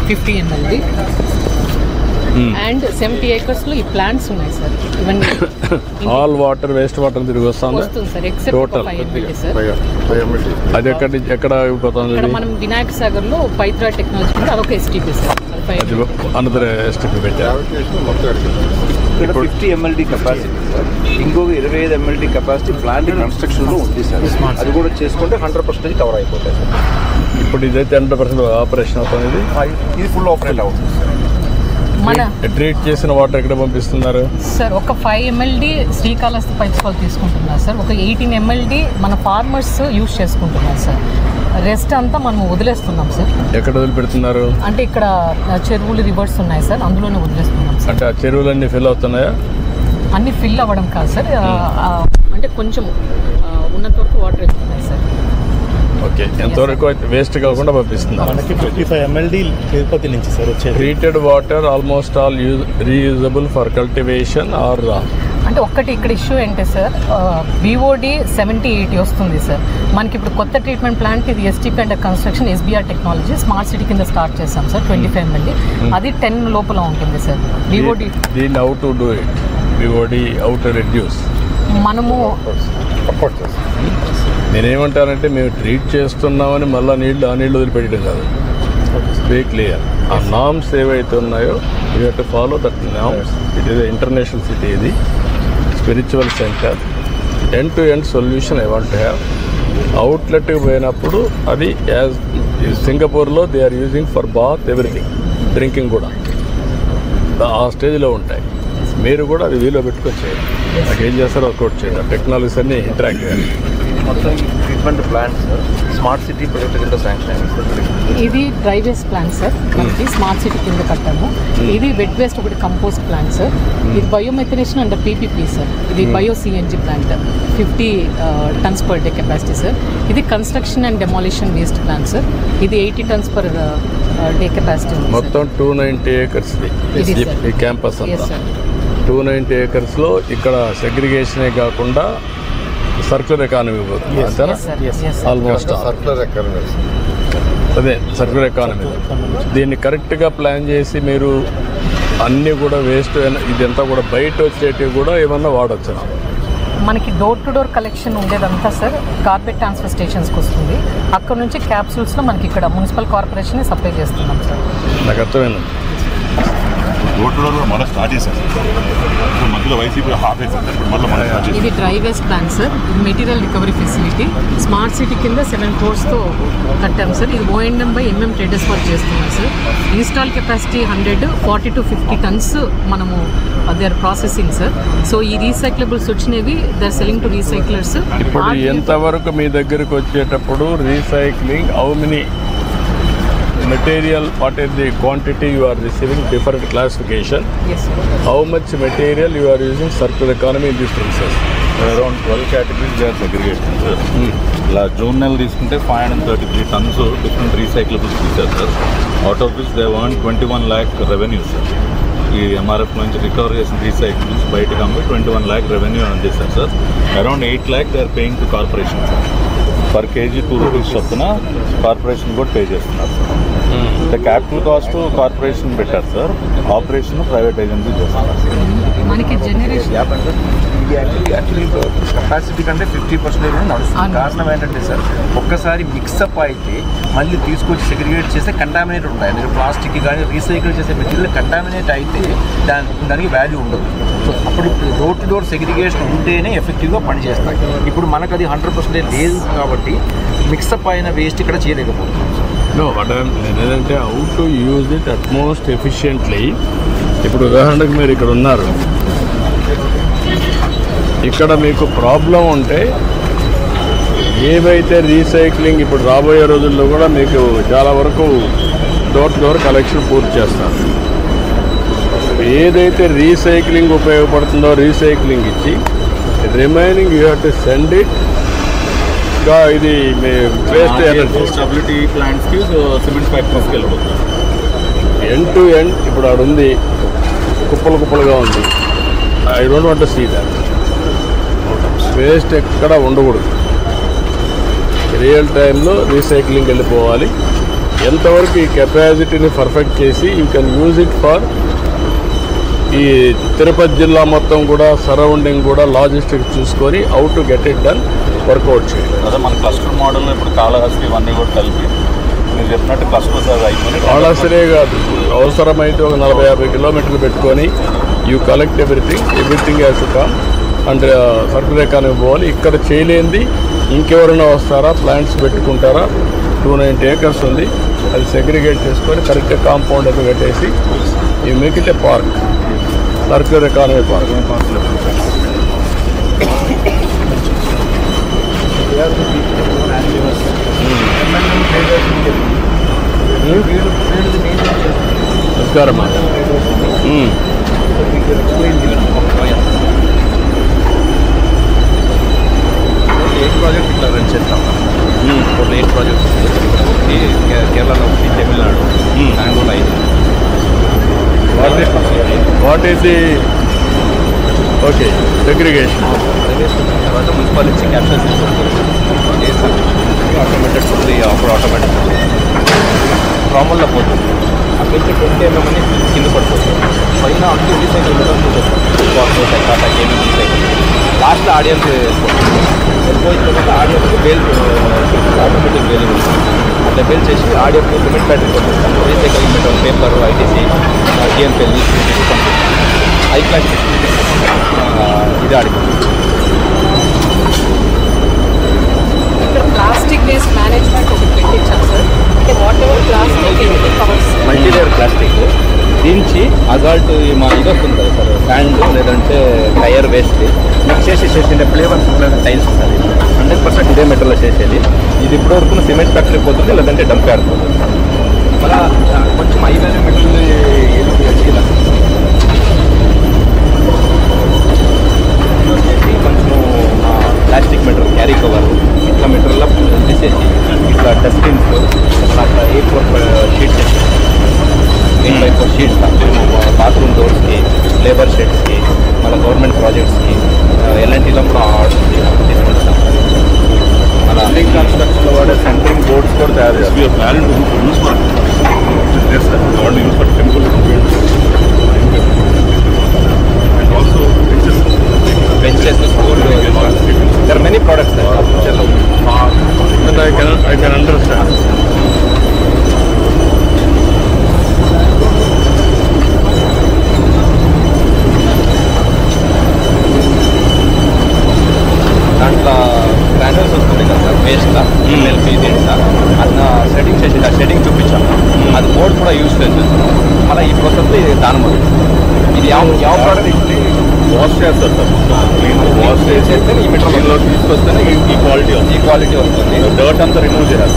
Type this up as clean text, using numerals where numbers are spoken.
50 ml and 70 acres లో ఈ plants ఉన్నాయి సార్. ఇవన్నీ ఆల్ వాటర్ వేస్ట్ వాటర్ తిరిగి వస్తుంది సార్, ఎక్సెప్ట్ 5 ml సార్. అది ఎక్కడ అయిపోతుంది? ఇక్కడ మనం వినాయక సాగర్ లో పైత్రా టెక్నాలజీ ఉంది, అదొక ఎస్టీపీ సార్. అనదర్ ఎస్టీపీ పెట్టారు. 50 mld కెపాసిటీ సార్, ఇంకొక 25 mld కెపాసిటీ ప్లాంట్ కన్స్ట్రక్షన్లో ఉంది సార్. అది కూడా చేసుకుంటే 100% కవర్ అయిపోతాయి సార్. ఇప్పుడు ఇదైతే 100% ఆపరేషన్ అవుతుంది. ఇది ఫుల్ ఆపరేట్ అవుతుంది సార్. మన ట్రీట్ చేసిన వాటర్ ఎక్కడ పంపిస్తున్నారు సార్? ఒక 5 mld శ్రీకాళహస్తి పైప్స్ వాళ్ళు తీసుకుంటున్నారు సార్. ఒక 18 mld మన ఫార్మర్స్ యూజ్ చేసుకుంటున్నారు సార్. రెస్ట్ అంతా మనం వదిలేస్తున్నాం సార్. ఎక్కడ వదిలిపెడుతున్నారు అంటే ఇక్కడ చెరువులు, రివర్స్ ఉన్నాయి సార్, అందులోనే వదిలేస్తున్నాం సార్. అంటే ఆ చెరువులన్నీ ఫిల్ అవుతున్నాయా? అన్ని ఫిల్ అవ్వడం కాదు సార్, అంటే కొంచెం ఉన్నంత వరకు వాటర్ వెళ్తున్నాయి సార్. ఓకే, ఎంతవరకు అయితే వేస్ట్ కాకుండా పంపిస్తున్నారు. మనకి 55 mld తిరుపతి నుంచి సార్ వచ్చేది. Treated water almost all reusable for cultivation are అంటే ఒక్కటి ఇక్కడ ఇష్యూ ఏంటి సార్, BOD 70-80 వస్తుంది సార్. మనకి ఇప్పుడు కొత్త ట్రీట్మెంట్ ప్లాంట్ ఇది STP under construction, SBR technology smart city కింద స్టార్ట్ చేస్తాం సార్. 25 ml అది 10 లోపల ఉంటుంది సార్. BOD దీన్ని how to do it? BOD how to reduce? మనము నేనేమంటానంటే మేము ట్రీట్ చేస్తున్నామని మళ్ళీ ఆ నీళ్ళు వదిలిపెట్టడం కాదు. బీ క్లియర్, ఆ నామ్స్ ఏవైతే ఉన్నాయో you have to follow that names. It is international city, ఇది spiritual centre. End to end solution I want to have. అవుట్లెట్కి పోయినప్పుడు అది యాజ్ సింగపూర్లో they are using for bath everything, drinking కూడా ఆ స్టేజ్లో ఉంటాయి. మీరు కూడా అది వీలో పెట్టుకొచ్చేయండి. నాకు ఏం చేస్తారో వర్కౌట్ చేయండి. టెక్నాలజీస్ అన్నీ ఇంటరాక్ట్ చేయాలి. మొత్తం ఈ treatment plant sir smart city project కింద శాంక్షన్ అయింది సార్. ఇది డ్రై వేస్ట్ ప్లాంట్ సార్, మనకి స్మార్ట్ సిటీ కింద కట్టాము. ఇది వెట్ వేస్ట్ ఒకటి కంపోస్ట్ ప్లాంట్ సార్. ఇది బయోమెథనేషన్ అండ్ PPP సార్. ఇది bio CNG plant 50 tons per day capacity sir. ఇది construction and demolition waste plant sir. ఇది 80 tons per day కెపాసిటీ ఉంది. మొత్తం 290 acres ఈ క్యాంపస్ అంతా. 290 acresలో ఇక్కడ సెగ్రిగేషనే కాకుండా సర్క్యులర్ ఎకానమీ పోతుంది అంతేనా? Almost circular economy. అదే సర్క్యులర్ ఎకానమీ. దీన్ని కరెక్ట్గా ప్లాన్ చేసి మీరు అన్నీ కూడా వేస్ట్ ఇదంతా కూడా బయట వచ్చేటివి కూడా ఏమన్నా వాడచ్చు. మనకి డోర్ టు డోర్ కలెక్షన్ ఉండేదంతా సార్ కార్బెట్ ట్రాన్స్ఫర్ స్టేషన్స్కి వస్తుంది. అక్కడ నుంచి క్యాప్సూల్స్లో మనకి ఇక్కడ మున్సిపల్ కార్పొరేషన్ సప్లై చేస్తున్నాం సార్. నాకు అర్థమైంది. డోర్ టు డోర్ మళ్ళీ స్టార్ట్ చేశారు సార్. మధ్యలో వైసీపీ హాఫ్ వేసారు. మళ్ళీ స్టార్ట్ చేశారు. ఇది డ్రై వేస్ట్ ప్లాంట్ సార్. ఇది material recovery facility smart city కింద 7 crores-తో కట్టాం సార్. ఇది O&M by MM traders work చేస్తున్నాం sir. Install capacity 100, 40 to 50 tons మనము they are processing sir. So ఈ రీసైక్లబుల్స్ వచ్చినవి they are selling to recyclers. ఇప్పుడు ఎంతవరకు మీ దగ్గరికి వచ్చేటప్పుడు recycling how many material, what is the quantity you are receiving, different classification? Yes sir. How much material you are using circular economy in these places? Around 12 categories they are segregated sir. ఇలా June నెల తీసుకుంటే 533 tons different recyclables తీశారు sir. Out of which they want 21 lakh revenue sir. ఈ MRF నుంచి recover చేసిన recyclings బయటకు అమ్మి 21 lakh revenue అందిస్తారు sir. Around 8 lakh they are paying to corporation sir. Per KG 2 rupees చొప్పున కార్పొరేషన్ కూడా పే చేస్తున్నారు సార్. అంటే క్యాపిటల్ కాస్ట్ కార్పొరేషన్ పెట్టారు సార్, ఆపరేషన్ ప్రైవేట్ ఏజెన్సీ చేస్తున్నారు. మనకి జనరేషన్ ఇది యాక్చువల్లీ కెపాసిటీ కంటే 50% నడుస్తుంది. కారణం ఏంటంటే సార్ ఒక్కసారి మిక్సప్ అయితే మళ్ళీ తీసుకొచ్చి సెగ్రిగేట్ చేస్తే కంటామినేట్ ఉంటాయి. మీరు ప్లాస్టిక్ కానీ రీసైకిల్ చేసే మెటీరియల్ కంటామినేట్ అయితే దానికి వాల్యూ ఉండదు. సో అప్పుడు డోర్ టు డోర్ సెగ్రిగేషన్ ఉంటేనే ఎఫెక్టివ్గా పనిచేస్తాయి. ఇప్పుడు మనకు అది 100% లేదు కాబట్టి మిక్సప్ అయిన వేస్ట్ ఇక్కడ చేయలేకపోతున్నాం సార్. నో బట్ నేనేంటంటే how to use it utmost efficiently. ఇప్పుడు ఉదాహరణకు మీరు ఇక్కడ ఉన్నారు, ఇక్కడ మీకు ప్రాబ్లం ఉంటే ఏవైతే రీసైక్లింగ్ ఇప్పుడు రాబోయే రోజుల్లో కూడా మీకు చాలా వరకు డోర్ టు డోర్ కలెక్షన్ పూర్తి చేస్తారు. ఏదైతే రీసైక్లింగ్ ఉపయోగపడుతుందో రీసైక్లింగ్ ఇచ్చి remaining you have to send it. ఇంకా ఇది మీ వేస్ట్ స్టెబిలిటీ ప్లాంట్స్కి సిమెంట్ ఫ్యాక్టరీస్కి వెళ్ళిపోతుంది. ఎండ్ టు ఎండ్ ఇప్పుడు ఆడ ఉంది, కుప్పలుగా ఉంది. I don't want to see that. Waste ఎక్కడ ఉండకూడదు. రియల్ టైంలో రీసైక్లింగ్ వెళ్ళిపోవాలి. ఎంతవరకు ఈ కెపాసిటీని పర్ఫెక్ట్ చేసి you can use it for ఈ తిరుపతి జిల్లా మొత్తం కూడా సరౌండింగ్ కూడా లాజిస్టిక్స్ చూసుకొని how to get it done work out చేయాలి. అదే మన క్లస్టర్ మోడల్ ఇప్పుడు కాళహస్తి ఇవన్నీ కూడా కలిపి మీరు చెప్పినట్టు క్లస్టర్స్ అవి అయిపోయి కాళహస్తినే కాదు, అవసరమైతే ఒక 40-50 కిలోమీటర్లు పెట్టుకొని you collect everything has to come and circular economy పోవాలి. ఇక్కడ చేయలేంది ఇంకెవరైనా వస్తారా, ప్లాంట్స్ పెట్టుకుంటారా. 290 acres ఉంది, అది సెగ్రిగేట్ చేసుకొని కరెక్ట్గా కాంపౌండ్ అయితే కట్టేసి you make it a park, circular economy park. నమస్కారమ్మా. ఎయిట్ ప్రాజెక్ట్ ఇట్లా రన్ చేస్తాం. టోటల్ 8 ప్రాజెక్ట్స్ కేరళలో ఒకటి, Tamil Nadu, Bengaluru 5. What is the okay segregation? తర్వాత మున్సిపల్ నుంచి క్యాప్చర్ చేస్తాం. ఆటోమేటెడ్ ఫుల్లీ అప్పుడు ఆటోమేటిక్ ప్రామల్లో పోతుంది. అక్కడి నుంచి 20 mm అని కింద పడిపోతుంది. పైన అన్ని recycle material Tata gaming recycle. లాస్ట్లో ఆడియన్స్ వెళ్ళిపోయిన తర్వాత ఆడియన్స్ బేల్ ఆటోమేటిక్ బేలింగ్ ఉంటుంది. అట్లా బేల్ చేసి ఆడియన్స్ సిమెంట్ బ్యాటరీ పంపిస్తాం. రీసైకిల్ మెటీరియల్ పేపర్, ఐటీసీ, టీఎంపీఎల్ పంపిస్తాం. హై క్లాస్ ఇది ఆడిపోతుంది. ఇక్కడ ప్లాస్టిక్ వేస్ట్ మేనేజ్మెంట్ ఒకటి పెట్టించాం సార్. అంటే whatever plastic covers multilayer plastic దించి అజాల్ట్ మా ఇది వస్తుంది కదా సార్, శాండ్ లేదంటే టైర్ వేస్ట్ మిక్స్ చేసేసేసి ఫ్లేవర్స్ టైల్స్ సార్ 100% ఇదే మెటీరియల్లో చేసేది. ఇది ఇప్పుడు వరకు సిమెంట్ ఫ్యాక్టరీ పోతుంది, లేదంటే డంప్ యార్డ్ పోతుంది. మళ్ళీ కొంచెం హై వాల్యూ మెటీరియల్ వచ్చిందా వచ్చేసి కొంచెం ప్లాస్టిక్ మెటీరియల్, క్యారీ కవర్ ఇట్లా మెటీరియల్ తీసేసి ఇట్లా డస్ట్బిన్స్ అట్లా A4 షీట్స్ వేసి 8x4 షీట్స్ బాత్రూమ్ డోర్స్కి, లేబర్ షెడ్స్కి, మన గవర్నమెంట్ ప్రాజెక్ట్స్కి, ఎల్ఎన్టీలో కూడా తీసుకుంటాం. మన బిల్డింగ్ కన్స్ట్రక్షన్లో వాడే సెంటరింగ్ బోర్డ్స్ కూడా తయారు చేస్తాం. Benches, school, there many products ఫ్యూచర్లో. I can understand. దాంట్లో గ్రాండర్స్ వస్తుంది కదా సార్, వేస్ట్గా ఎల్పి దీంట్లో అన్న సెట్టింగ్ చేసి ఆ సెట్టింగ్ చూపించాము. అది బోర్డ్ కూడా యూజ్ చేస్తున్నాం. మళ్ళీ ఈ ప్రాసెస్లో ఇది దానం ఇది ಯಾವ ప్రోడక్ట్ వాష్ చేస్తారు సార్. వాష్ చేస్తే ఈ మెటీరియల్లో తీసుకొస్తేనే ఈ క్వాలిటీ వస్తుంది. డర్ట్ అంతా రిమూవ్ చేయాలి.